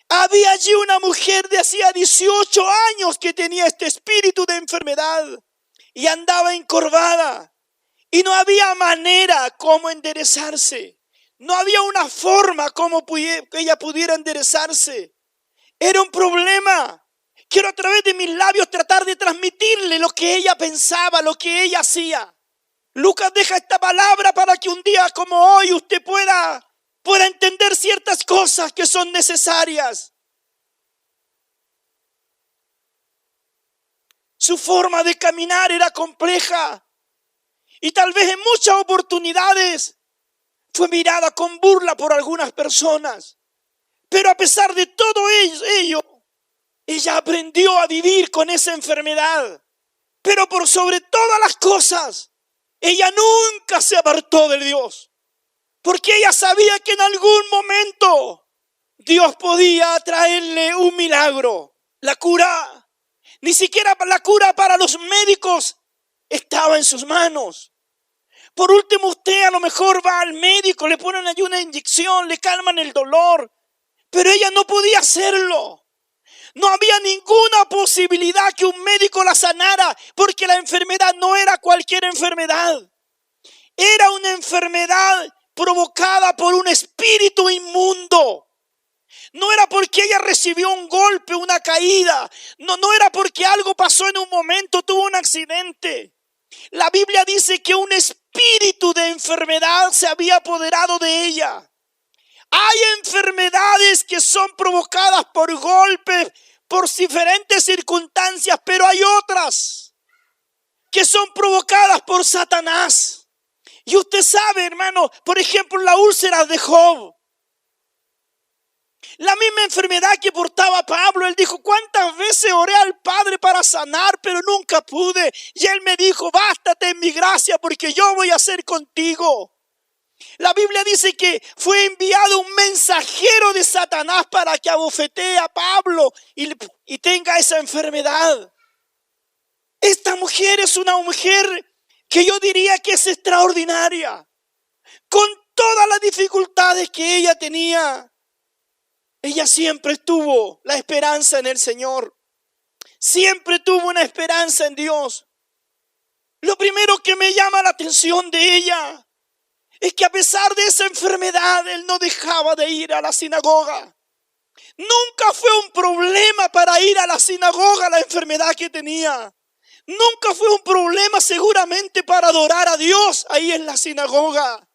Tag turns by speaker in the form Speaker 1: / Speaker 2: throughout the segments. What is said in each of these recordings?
Speaker 1: Había allí una mujer de hacía 18 años que tenía este espíritu de enfermedad y andaba encorvada. Y no había manera como enderezarse. No había una forma como que ella pudiera enderezarse. Era un problema. Quiero a través de mis labios tratar de transmitirle lo que ella pensaba, lo que ella hacía. Lucas deja esta palabra para que un día como hoy usted pueda entender ciertas cosas que son necesarias. Su forma de caminar era compleja y tal vez en muchas oportunidades fue mirada con burla por algunas personas. Pero a pesar de todo ello, ella aprendió a vivir con esa enfermedad. Pero por sobre todas las cosas, ella nunca se apartó de Dios. Porque ella sabía que en algún momento Dios podía traerle un milagro. La cura, ni siquiera la cura para los médicos estaba en sus manos. Por último, usted a lo mejor va al médico, le ponen allí una inyección, le calman el dolor. Pero ella no podía hacerlo. No había ninguna posibilidad que un médico la sanara, porque la enfermedad no era cualquier enfermedad. Era una enfermedad provocada por un espíritu inmundo. No era porque ella recibió un golpe, una caída. No era porque algo pasó en un momento, tuvo un accidente. La Biblia dice que un espíritu de enfermedad se había apoderado de ella. Hay enfermedades que son provocadas por golpes, por diferentes circunstancias, pero hay otras que son provocadas por Satanás. Y usted sabe, hermano, por ejemplo, la úlcera de Job. La misma enfermedad que portaba Pablo. Él dijo, ¿cuántas veces oré al Padre para sanar, pero nunca pude? Y él me dijo, bástate en mi gracia porque yo voy a ser contigo. La Biblia dice que fue enviado un mensajero de Satanás para que abofetee a Pablo y tenga esa enfermedad. Esta mujer es una mujer que yo diría que es extraordinaria. Con todas las dificultades que ella tenía, ella siempre tuvo la esperanza en el Señor. Siempre tuvo una esperanza en Dios. Lo primero que me llama la atención de ella es que a pesar de esa enfermedad, él no dejaba de ir a la sinagoga. Nunca fue un problema para ir a la sinagoga la enfermedad que tenía. Nunca fue un problema seguramente para adorar a Dios ahí en la sinagoga.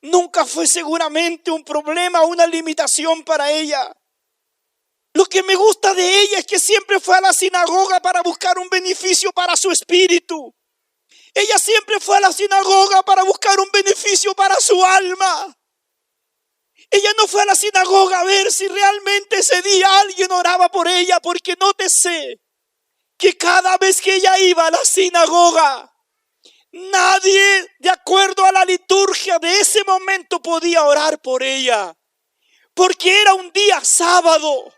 Speaker 1: Nunca fue seguramente un problema, una limitación para ella. Lo que me gusta de ella es que siempre fue a la sinagoga para buscar un beneficio para su espíritu. Ella siempre fue a la sinagoga para buscar un beneficio para su alma. Ella no fue a la sinagoga a ver si realmente ese día alguien oraba por ella, porque nótese que cada vez que ella iba a la sinagoga, nadie, de acuerdo a la liturgia de ese momento, podía orar por ella, porque era un día sábado.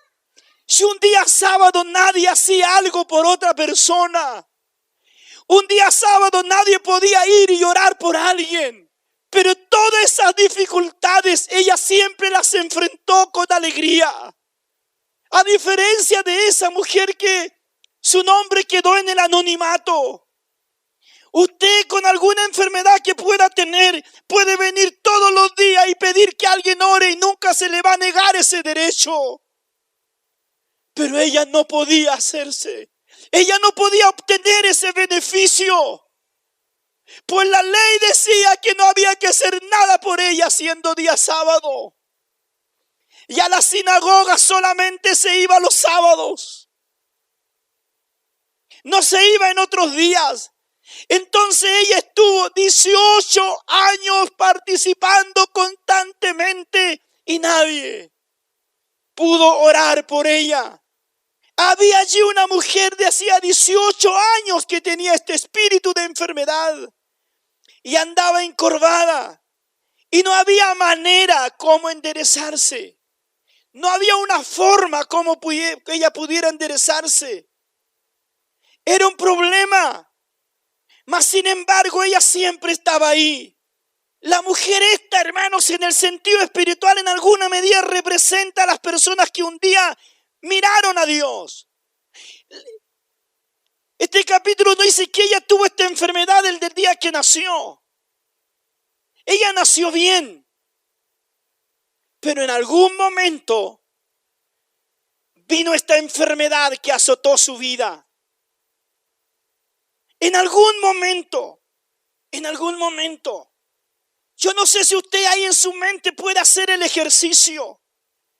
Speaker 1: Si un día sábado nadie hacía algo por otra persona, un día sábado nadie podía ir y orar por alguien. Pero todas esas dificultades ella siempre las enfrentó con alegría. A diferencia de esa mujer que su nombre quedó en el anonimato. Usted con alguna enfermedad que pueda tener puede venir todos los días y pedir que alguien ore y nunca se le va a negar ese derecho. Pero ella no podía hacerse. Ella no podía obtener ese beneficio. Pues la ley decía que no había que hacer nada por ella siendo día sábado. Y a la sinagoga solamente se iba los sábados. No se iba en otros días. Entonces ella estuvo 18 años participando constantemente y nadie pudo orar por ella. Había allí una mujer de hacía 18 años que tenía este espíritu de enfermedad y andaba encorvada y no había manera como enderezarse. No había una forma como que ella pudiera enderezarse. Era un problema, mas sin embargo ella siempre estaba ahí. La mujer esta, hermanos, en el sentido espiritual, en alguna medida representa a las personas que un día miraron a Dios. Este capítulo nos dice que ella tuvo esta enfermedad el del día que nació. Ella nació bien, pero en algún momento vino esta enfermedad que azotó su vida. En algún momento. Yo no sé si usted ahí en su mente puede hacer el ejercicio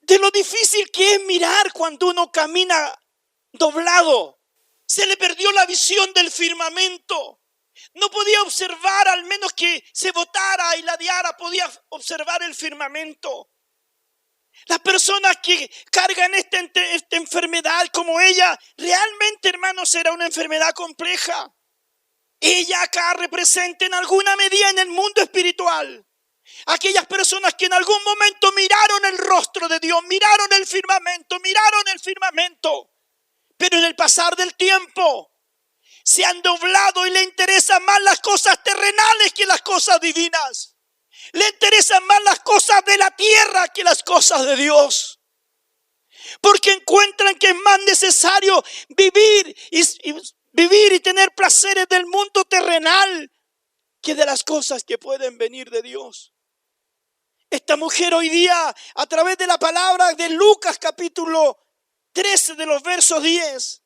Speaker 1: de lo difícil que es mirar cuando uno camina doblado. Se le perdió la visión del firmamento. No podía observar, al menos que se botara y ladeara, podía observar el firmamento. Las personas que cargan esta enfermedad como ella, realmente, hermanos, era una enfermedad compleja. Ella acá representa en alguna medida en el mundo espiritual aquellas personas que en algún momento miraron el rostro de Dios, miraron el firmamento, pero en el pasar del tiempo se han doblado y le interesan más las cosas terrenales que las cosas divinas. Le interesan más las cosas de la tierra que las cosas de Dios. Porque encuentran que es más necesario vivir y tener placeres del mundo terrenal que de las cosas que pueden venir de Dios. Esta mujer hoy día, a través de la palabra de Lucas capítulo 13 de los versos 10,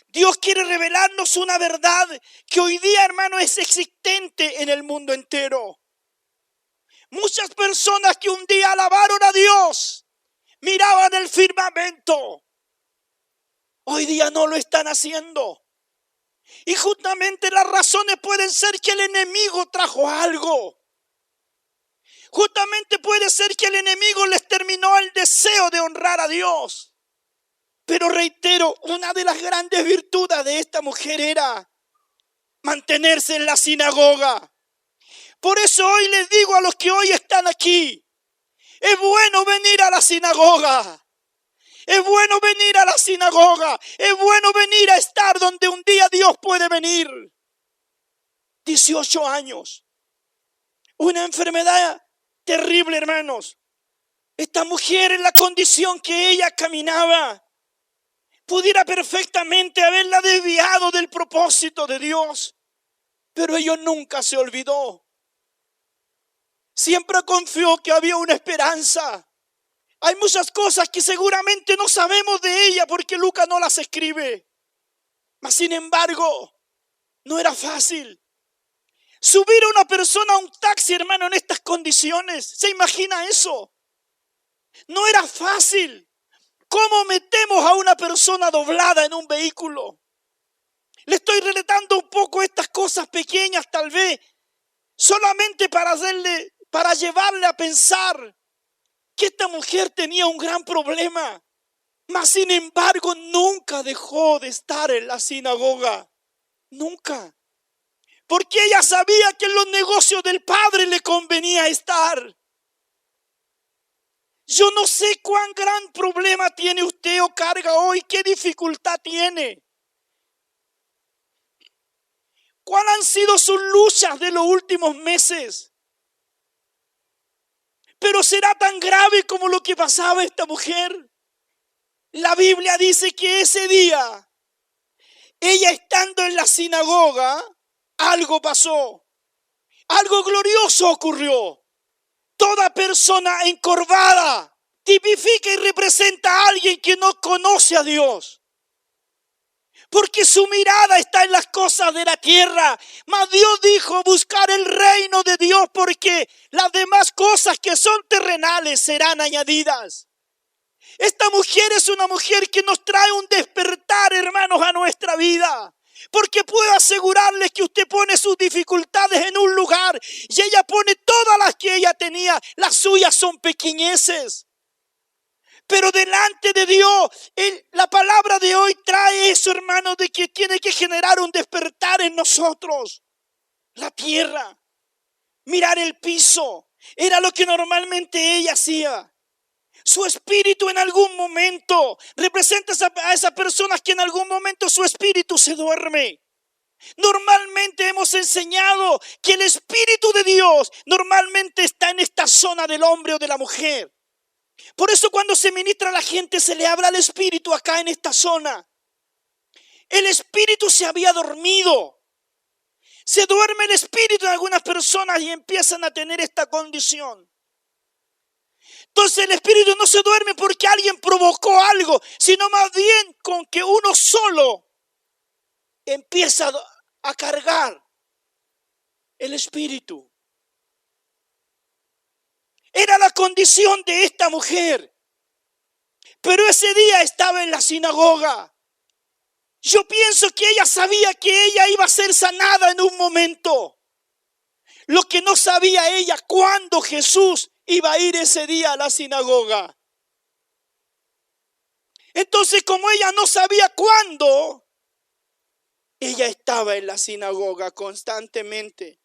Speaker 1: Dios quiere revelarnos una verdad que hoy día, hermano, es existente en el mundo entero. Muchas personas que un día alabaron a Dios, miraban el firmamento, hoy día no lo están haciendo. Y justamente las razones pueden ser que el enemigo trajo algo. Justamente puede ser que el enemigo les terminó el deseo de honrar a Dios. Pero reitero, una de las grandes virtudes de esta mujer era mantenerse en la sinagoga. Por eso hoy les digo a los que hoy están aquí, es bueno venir a la sinagoga. Es bueno venir a la sinagoga. Es bueno venir a estar donde un día Dios puede venir. 18 años. Una enfermedad terrible, hermanos. Esta mujer, en la condición que ella caminaba, pudiera perfectamente haberla desviado del propósito de Dios. Pero ella nunca se olvidó. Siempre confió que había una esperanza. Hay muchas cosas que seguramente no sabemos de ella porque Lucas no las escribe. Mas sin embargo, no era fácil. Subir a una persona a un taxi, hermano, en estas condiciones. ¿Se imagina eso? No era fácil. ¿Cómo metemos a una persona doblada en un vehículo? Le estoy relatando un poco estas cosas pequeñas, tal vez, solamente para llevarle a pensar que esta mujer tenía un gran problema. Mas sin embargo, nunca dejó de estar en la sinagoga. Nunca. Porque ella sabía que en los negocios del Padre le convenía estar. Yo no sé cuán gran problema tiene usted o carga hoy, qué dificultad tiene. ¿Cuáles han sido sus luchas de los últimos meses? Pero será tan grave como lo que pasaba a esta mujer. La Biblia dice que ese día, ella estando en la sinagoga, algo pasó. Algo glorioso ocurrió. Toda persona encorvada tipifica y representa a alguien que no conoce a Dios. Porque su mirada está en las cosas de la tierra. Mas Dios dijo buscar el reino de Dios porque las demás cosas que son terrenales serán añadidas. Esta mujer es una mujer que nos trae un despertar, hermanos, a nuestra vida. Porque puedo asegurarles que usted pone sus dificultades en un lugar y ella pone todas las que ella tenía. Las suyas son pequeñeces. Pero delante de Dios, la palabra de hoy trae eso, hermano, de que tiene que generar un despertar en nosotros. La tierra, mirar el piso, era lo que normalmente ella hacía. Su espíritu en algún momento representa a esas personas que en algún momento su espíritu se duerme. Normalmente hemos enseñado que el Espíritu de Dios normalmente está en esta zona del hombre o de la mujer. Por eso cuando se ministra a la gente se le habla al Espíritu acá en esta zona. El Espíritu se había dormido. Se duerme el Espíritu en algunas personas y empiezan a tener esta condición. Entonces el Espíritu no se duerme porque alguien provocó algo, sino más bien con que uno solo empieza a cargar el Espíritu. Era la condición de esta mujer. Pero ese día estaba en la sinagoga. Yo pienso que ella sabía que ella iba a ser sanada en un momento. Lo que no sabía ella, cuándo Jesús iba a ir ese día a la sinagoga. Entonces, como ella no sabía cuándo, ella estaba en la sinagoga constantemente.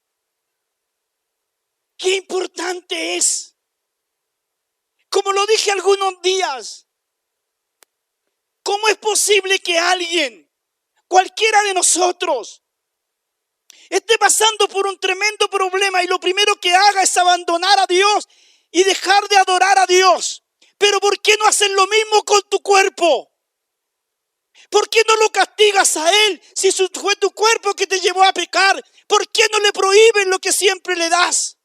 Speaker 1: Qué importante es. Como lo dije algunos días, ¿cómo es posible que alguien, cualquiera de nosotros, esté pasando por un tremendo problema y lo primero que haga es abandonar a Dios y dejar de adorar a Dios? Pero ¿por qué no haces lo mismo con tu cuerpo? ¿Por qué no lo castigas a Él si fue tu cuerpo que te llevó a pecar? ¿Por qué no le prohíbes lo que siempre le das?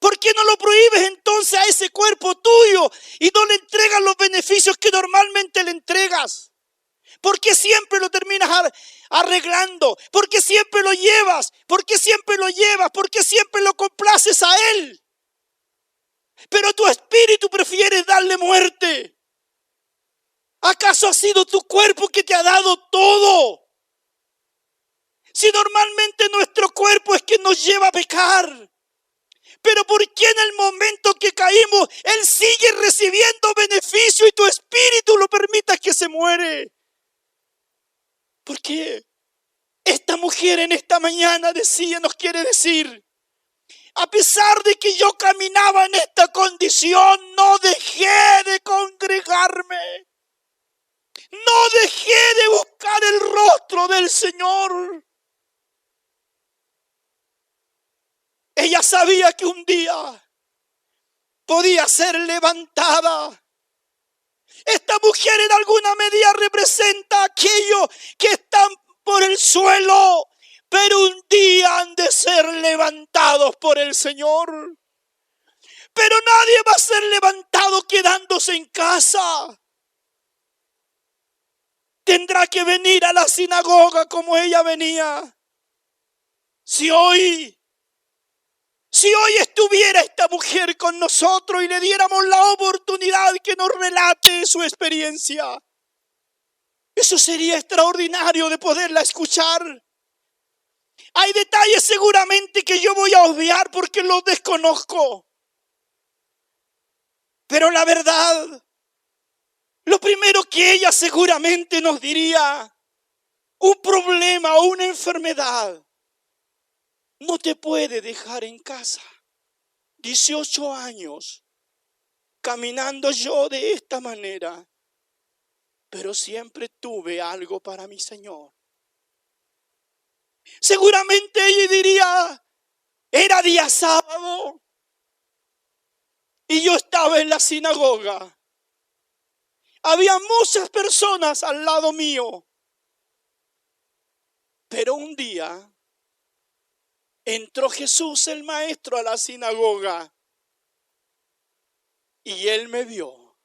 Speaker 1: ¿Por qué no lo prohíbes entonces a ese cuerpo tuyo y no le entregas los beneficios que normalmente le entregas? ¿Por qué siempre lo terminas arreglando? ¿Por qué siempre lo llevas? ¿Por qué siempre lo llevas? ¿Por qué siempre lo complaces a Él? Pero tu espíritu prefiere darle muerte. ¿Acaso ha sido tu cuerpo que te ha dado todo? Si normalmente nuestro cuerpo es que nos lleva a pecar. Pero ¿por qué en el momento que caímos, Él sigue recibiendo beneficio y tu espíritu lo permitas que se muere? ¿Por qué? Esta mujer en esta mañana nos quiere decir, a pesar de que yo caminaba en esta condición, no dejé de congregarme. No dejé de buscar el rostro del Señor. Ella sabía que un día podía ser levantada. Esta mujer en alguna medida representa a aquellos que están por el suelo, pero un día han de ser levantados por el Señor. Pero nadie va a ser levantado quedándose en casa. Tendrá que venir a la sinagoga como ella venía. Si hoy estuviera esta mujer con nosotros y le diéramos la oportunidad que nos relate su experiencia, eso sería extraordinario de poderla escuchar. Hay detalles seguramente que yo voy a obviar porque los desconozco. Pero la verdad, lo primero que ella seguramente nos diría, un problema o una enfermedad no te puede dejar en casa. 18 años caminando yo de esta manera, pero siempre tuve algo para mi Señor. Seguramente ella diría, era día sábado y yo estaba en la sinagoga. Había muchas personas al lado mío, pero un día entró Jesús el Maestro a la sinagoga y Él me vio.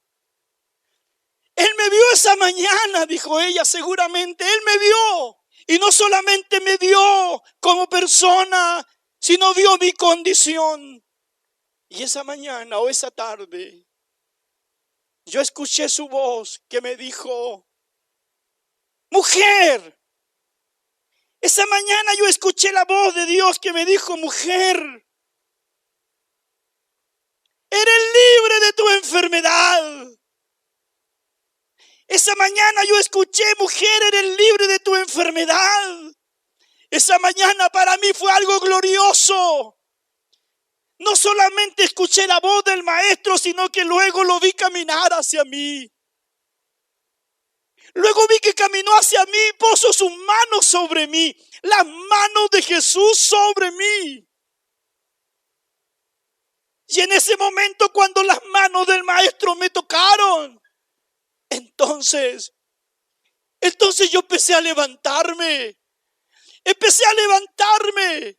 Speaker 1: Él me vio esa mañana, dijo ella seguramente. Él me vio. Y no solamente me vio como persona, sino vio mi condición. Y esa mañana o esa tarde, yo escuché su voz que me dijo, mujer. Esa mañana yo escuché la voz de Dios que me dijo, mujer, eres libre de tu enfermedad. Esa mañana yo escuché, mujer, eres libre de tu enfermedad. Esa mañana para mí fue algo glorioso. No solamente escuché la voz del Maestro, sino que luego lo vi caminar hacia mí. Luego vi que caminó hacia mí y puso sus manos sobre mí. Las manos de Jesús sobre mí. Y en ese momento, cuando las manos del maestro me tocaron, entonces yo empecé a levantarme. Empecé a levantarme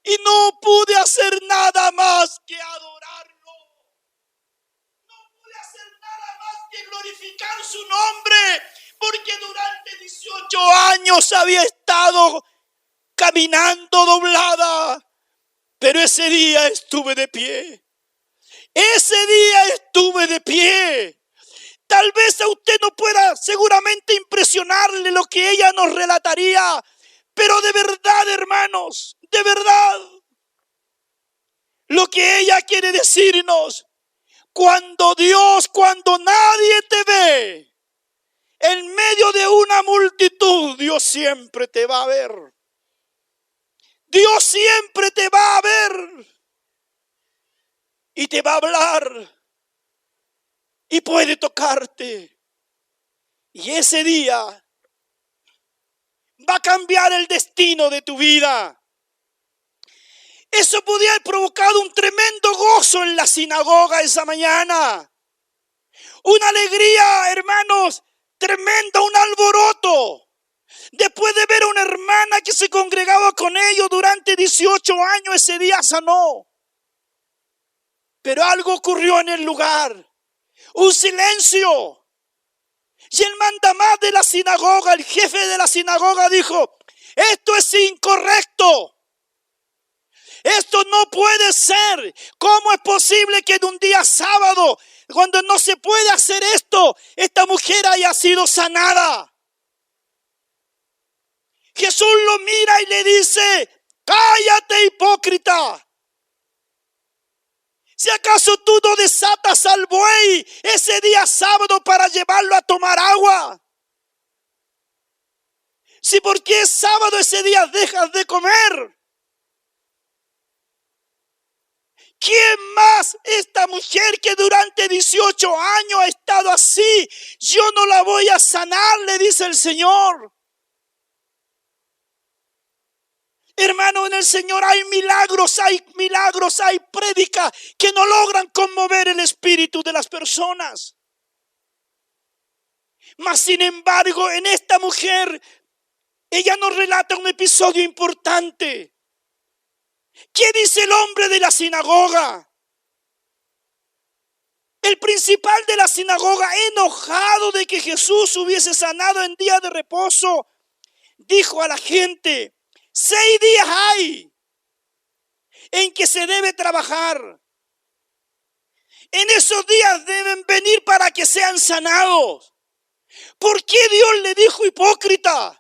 Speaker 1: y no pude hacer nada más que adorarlo. No pude hacer nada más que glorificar su nombre, porque durante 18 años había estado caminando doblada, pero ese día estuve de pie. Ese día estuve de pie. Tal vez a usted no pueda seguramente impresionarle lo que ella nos relataría, pero de verdad, hermanos, de verdad, lo que ella quiere decirnos, cuando nadie te ve, en medio de una multitud, Dios siempre te va a ver. Dios siempre te va a ver y te va a hablar y puede tocarte. Y ese día va a cambiar el destino de tu vida. Eso podía haber provocado un tremendo gozo en la sinagoga esa mañana. Una alegría, hermanos, tremenda, un alboroto. Después de ver a una hermana que se congregaba con ellos durante 18 años, ese día sanó. Pero algo ocurrió en el lugar. Un silencio. Y el mandamás de la sinagoga, el jefe de la sinagoga dijo, esto es incorrecto. Esto no puede ser. ¿Cómo es posible que en un día sábado, cuando no se puede hacer esto, esta mujer haya sido sanada? Jesús lo mira y le dice, cállate, hipócrita. Si acaso tú no desatas al buey ese día sábado para llevarlo a tomar agua. Si porque es sábado ese día dejas de comer. ¿Quién más? Esta mujer que durante 18 años ha estado así. Yo no la voy a sanar, le dice el Señor. Hermano, en el Señor hay milagros, hay prédicas que no logran conmover el espíritu de las personas. Mas sin embargo, en esta mujer, ella nos relata un episodio importante. ¿Qué dice el hombre de la sinagoga? El principal de la sinagoga, enojado de que Jesús hubiese sanado en día de reposo, dijo a la gente, 6 días hay en que se debe trabajar. En esos días deben venir para que sean sanados. ¿Por qué Dios le dijo hipócrita?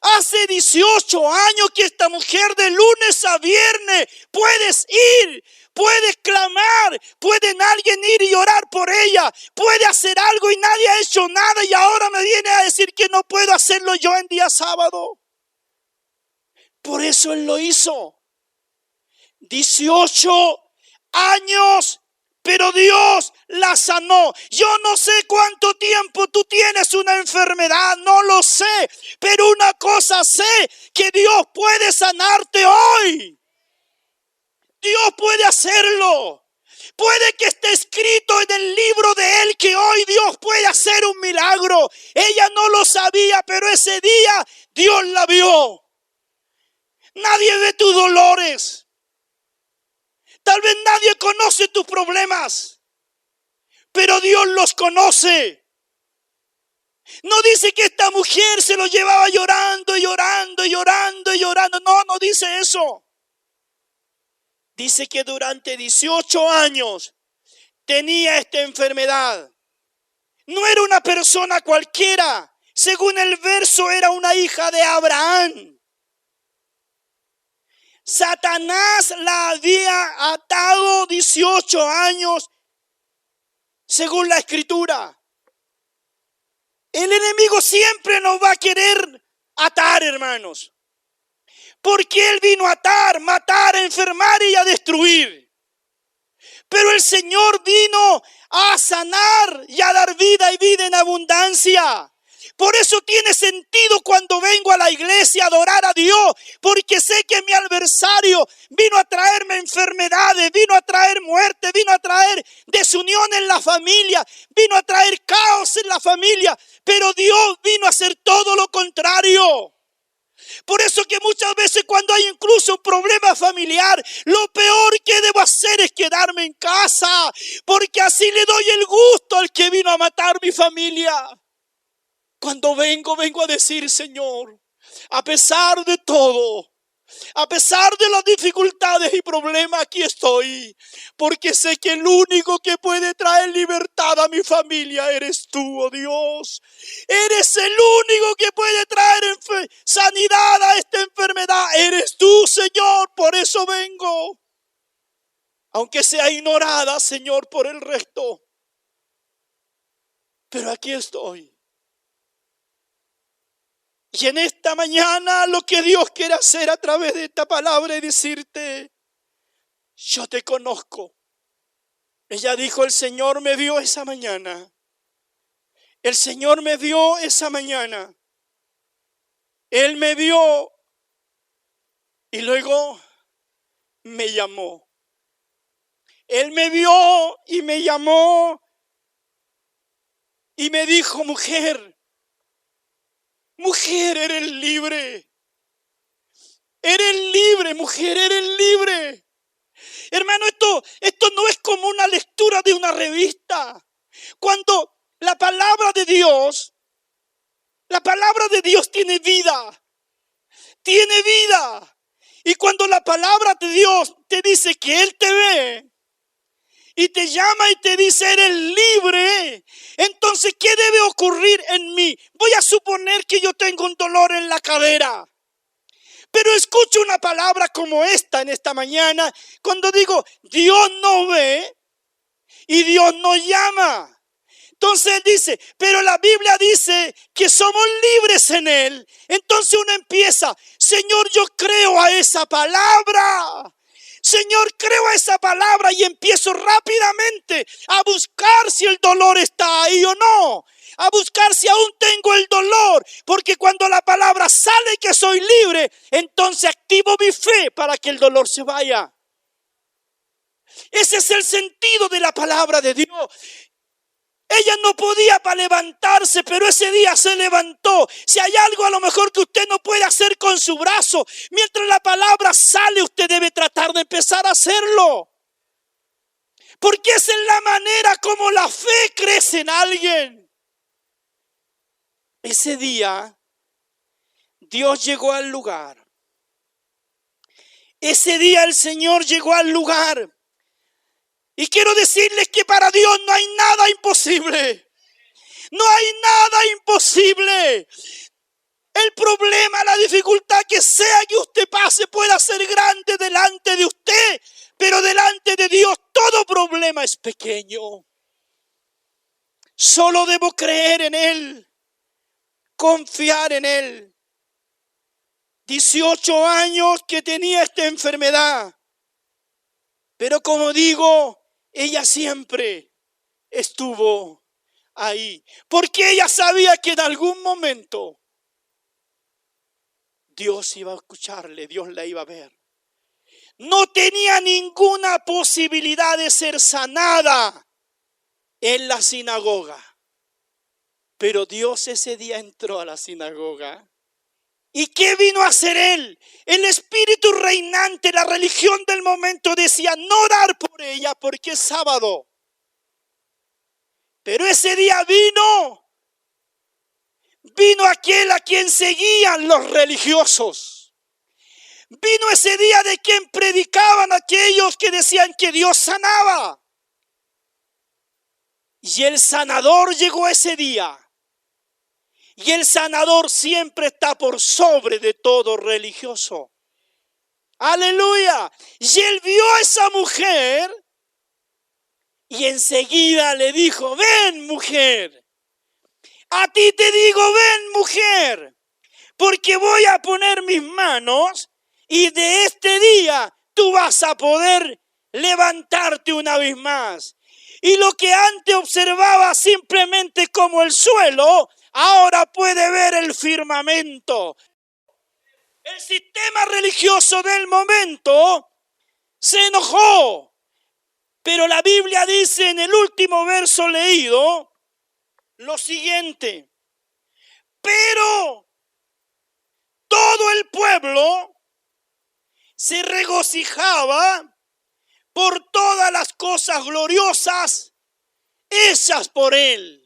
Speaker 1: Hace 18 años que esta mujer de lunes a viernes puedes ir, puedes clamar, puede alguien ir y orar por ella, puede hacer algo y nadie ha hecho nada y ahora me viene a decir que no puedo hacerlo yo en día sábado. Por eso Él lo hizo. 18 años, pero Dios la sanó. Yo no sé cuánto tiempo tú tienes una enfermedad, no lo sé. Pero una cosa sé, que Dios puede sanarte hoy. Dios puede hacerlo. Puede que esté escrito en el libro de Él que hoy Dios puede hacer un milagro. Ella no lo sabía, pero ese día Dios la vio. Nadie ve tus dolores. Tal vez nadie conoce tus problemas, pero Dios los conoce. No dice que esta mujer se lo llevaba llorando. No dice eso. Dice que durante 18 años tenía esta enfermedad. No era una persona cualquiera. Según el verso, era una hija de Abraham. Satanás la había atado 18 años, según la Escritura. El enemigo siempre nos va a querer atar, hermanos. Porque él vino a atar, matar, a enfermar y a destruir. Pero el Señor vino a sanar y a dar vida y vida en abundancia. Por eso tiene sentido cuando vengo a la iglesia a adorar a Dios, porque sé que mi adversario vino a traerme enfermedades, vino a traer muerte, vino a traer desunión en la familia, vino a traer caos en la familia, pero Dios vino a hacer todo lo contrario. Por eso que muchas veces cuando hay incluso un problema familiar, lo peor que debo hacer es quedarme en casa, porque así le doy el gusto al que vino a matar mi familia. Cuando vengo a decir, Señor, a pesar de todo, a pesar de las dificultades y problemas, aquí estoy. Porque sé que el único que puede traer libertad a mi familia eres tú, oh Dios. Eres el único que puede traer sanidad a esta enfermedad. Eres tú, Señor, por eso vengo. Aunque sea ignorada, Señor, por el resto. Pero aquí estoy. Y en esta mañana lo que Dios quiere hacer a través de esta palabra es decirte, yo te conozco. Ella dijo, el Señor me vio esa mañana. El Señor me vio esa mañana. Él me vio y luego me llamó. Él me vio y me llamó y me dijo, mujer, eres libre. Eres libre, mujer, eres libre. Hermano, esto no es como una lectura de una revista. Cuando la palabra de Dios tiene vida. Tiene vida. Y cuando la palabra de Dios te dice que Él te ve y te llama y te dice eres libre, entonces ¿qué debe ocurrir en mí? Voy a suponer que yo tengo un dolor en la cadera, pero escucho una palabra como esta en esta mañana, cuando digo Dios no ve y Dios no llama. Entonces dice, pero la Biblia dice que somos libres en Él. Entonces uno empieza, Señor, yo creo a esa palabra. Señor, creo a esa palabra y empiezo rápidamente a buscar si el dolor está ahí o no. A buscar si aún tengo el dolor. Porque cuando la palabra sale que soy libre, entonces activo mi fe para que el dolor se vaya. Ese es el sentido de la palabra de Dios. Ella no podía para levantarse, pero ese día se levantó. Si hay algo a lo mejor que usted no puede hacer con su brazo, mientras la palabra sale, usted debe tratar de empezar a hacerlo. Porque esa es la manera como la fe crece en alguien. Ese día, Dios llegó al lugar. Ese día el Señor llegó al lugar. Y quiero decirles que para Dios no hay nada imposible. No hay nada imposible. El problema, la dificultad que sea que usted pase pueda ser grande delante de usted, pero delante de Dios todo problema es pequeño. Solo debo creer en Él, confiar en Él. 18 años que tenía esta enfermedad, pero como digo, ella siempre estuvo ahí, porque ella sabía que en algún momento Dios iba a escucharle, Dios la iba a ver. No tenía ninguna posibilidad de ser sanada en la sinagoga, pero Dios ese día entró a la sinagoga. ¿Y qué vino a hacer Él? El espíritu reinante, la religión del momento decía no orar por ella porque es sábado. Pero ese día vino aquel a quien seguían los religiosos. Vino ese día de quien predicaban aquellos que decían que Dios sanaba. Y el sanador llegó ese día. Y el sanador siempre está por sobre de todo religioso. Aleluya. Y él vio a esa mujer y enseguida le dijo, ven mujer. A ti te digo, ven mujer. Porque voy a poner mis manos y de este día tú vas a poder levantarte una vez más. Y lo que antes observaba simplemente como el suelo, ahora puede ver el firmamento. El sistema religioso del momento se enojó. Pero la Biblia dice en el último verso leído lo siguiente. Pero todo el pueblo se regocijaba por todas las cosas gloriosas hechas por él.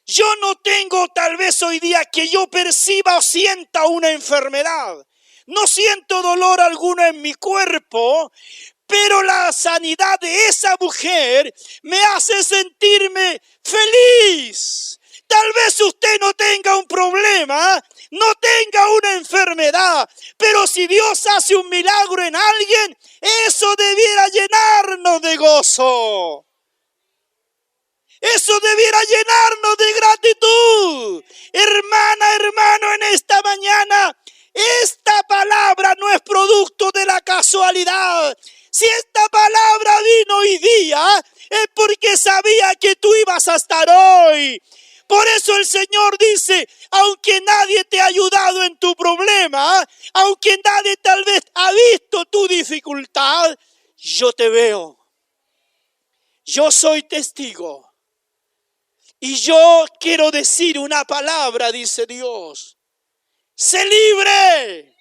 Speaker 1: Yo no tengo tal vez hoy día que yo perciba o sienta una enfermedad. No siento dolor alguno en mi cuerpo, pero la sanidad de esa mujer me hace sentirme feliz. Tal vez usted no tenga un problema, no tenga una enfermedad, pero si Dios hace un milagro en alguien, eso debiera llenarnos de gozo. Eso debiera llenarnos de gratitud. Hermana, hermano, en esta mañana, esta palabra no es producto de la casualidad. Si esta palabra vino hoy día, es porque sabía que tú ibas a estar hoy. Por eso el Señor dice, aunque nadie te ha ayudado en tu problema, aunque nadie tal vez ha visto tu dificultad, yo te veo. Yo soy testigo. Y yo quiero decir una palabra, dice Dios. Sé libre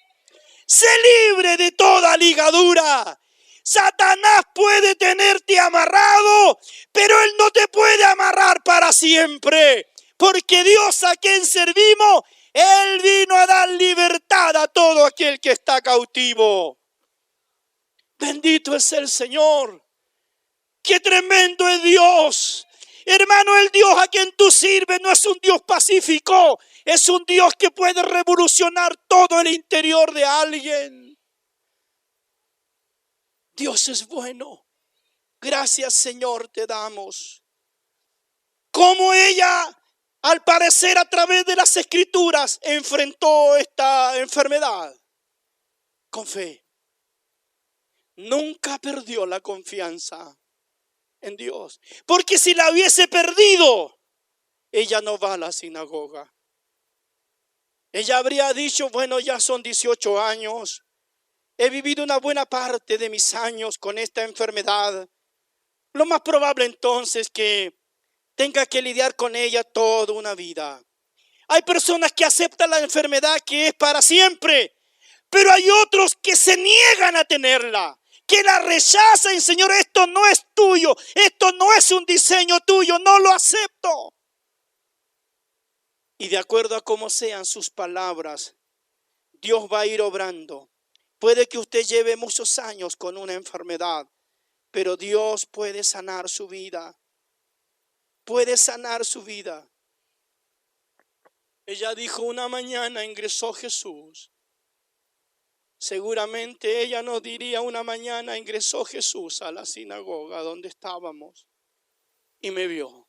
Speaker 1: de toda ligadura. Satanás puede tenerte amarrado, pero él no te puede amarrar para siempre. Porque Dios, a quien servimos, él vino a dar libertad a todo aquel que está cautivo. Bendito es el Señor. Qué tremendo es Dios. Hermano, el Dios a quien tú sirves no es un Dios pacífico. Es un Dios que puede revolucionar todo el interior de alguien. Dios es bueno. Gracias, Señor, te damos. Como ella, al parecer a través de las Escrituras, enfrentó esta enfermedad con fe. Nunca perdió la confianza en Dios. Porque si la hubiese perdido, ella no va a la sinagoga. Ella habría dicho, bueno, ya son 18 años. He vivido una buena parte de mis años con esta enfermedad. Lo más probable entonces que tenga que lidiar con ella toda una vida. Hay personas que aceptan la enfermedad que es para siempre, pero hay otros que se niegan a tenerla, que la rechazan. Señor, esto no es tuyo, esto no es un diseño tuyo, no lo acepto. Y de acuerdo a cómo sean sus palabras, Dios va a ir obrando. Puede que usted lleve muchos años con una enfermedad, pero Dios puede sanar su vida. Puede sanar su vida. Ella dijo, una mañana ingresó Jesús. Seguramente ella nos diría, una mañana ingresó Jesús a la sinagoga donde estábamos y me vio.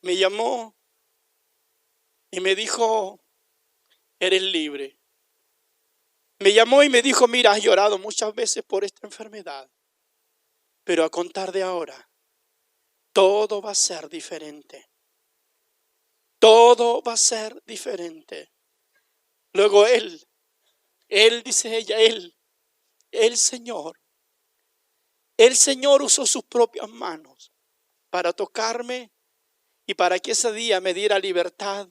Speaker 1: Me llamó y me dijo, eres libre. Me llamó y me dijo, mira, has llorado muchas veces por esta enfermedad, pero a contar de ahora, todo va a ser diferente. Todo va a ser diferente. Luego él dice ella, el Señor usó sus propias manos para tocarme y para que ese día me diera libertad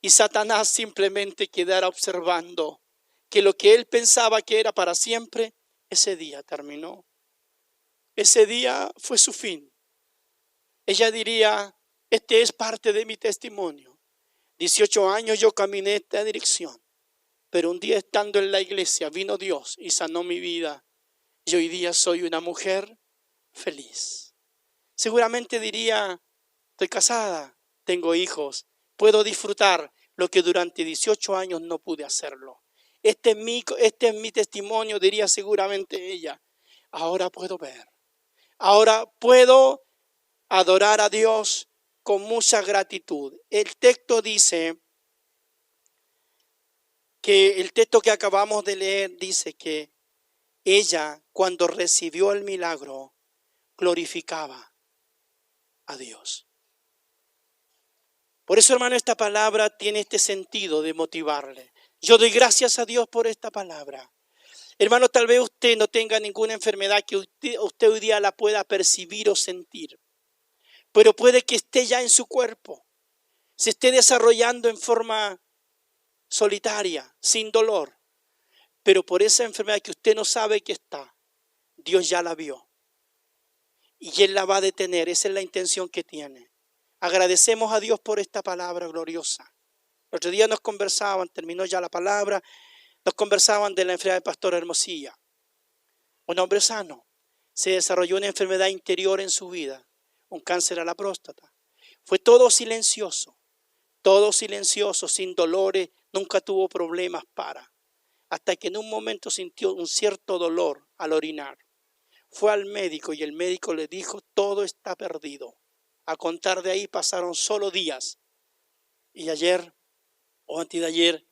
Speaker 1: y Satanás simplemente quedara observando que lo que él pensaba que era para siempre, ese día terminó. Ese día fue su fin. Ella diría, este es parte de mi testimonio. 18 años yo caminé esta dirección, pero un día estando en la iglesia vino Dios y sanó mi vida. Y hoy día soy una mujer feliz. Seguramente diría, estoy casada, tengo hijos, puedo disfrutar lo que durante 18 años no pude hacerlo. Este es mi testimonio, diría seguramente ella. Ahora puedo ver. Ahora puedo adorar a Dios con mucha gratitud. El texto dice que el texto que acabamos de leer dice que ella, cuando recibió el milagro, glorificaba a Dios. Por eso, hermano, esta palabra tiene este sentido de motivarle. Yo doy gracias a Dios por esta palabra. Hermano, tal vez usted no tenga ninguna enfermedad que usted hoy día la pueda percibir o sentir, pero puede que esté ya en su cuerpo, se esté desarrollando en forma solitaria, sin dolor, pero por esa enfermedad que usted no sabe que está, Dios ya la vio y Él la va a detener. Esa es la intención que tiene. Agradecemos a Dios por esta palabra gloriosa. El otro día nos conversaban, terminó ya la palabra, nos conversaban de la enfermedad del pastor Hermosilla. Un hombre sano, se desarrolló una enfermedad interior en su vida, un cáncer a la próstata. Fue todo silencioso, sin dolores, nunca tuvo problemas hasta que en un momento sintió un cierto dolor al orinar. Fue al médico y el médico le dijo, todo está perdido. A contar de ahí pasaron solo días. Y ayer o antes de ayer